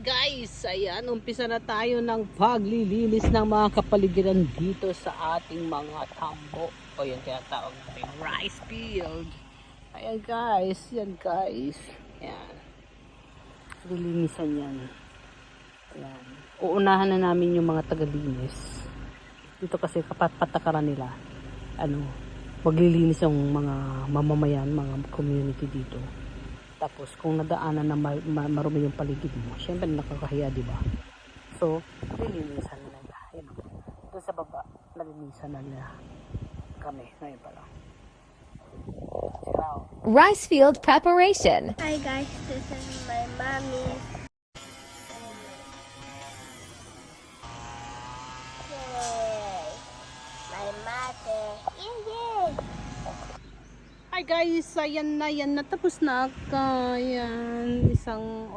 Guys, ayan, umpisa na tayo ng paglilinis ng mga kapaligiran dito sa ating mga tambo. O yan kaya tawag natin, rice field. Ayan guys, yan guys. Ayan. Lilinisan yan. Ayan. Uunahan na namin yung mga tagalinis. Dito kasi patakaran nila. Maglilinis yung mga mamamayan, mga community dito. Tapos kung nadaanan na marumi yung paligid mo, syempre nakakahiya, di ba? So, nilinisan na nila. Ayun. Doon sa baba, nalinisan na nila kami. Ngayon pala. Rice field preparation. Hi guys, this is my mommy. Yay! My mother. Yay! Hi guys, ayan na, tapos na. Ayan, isang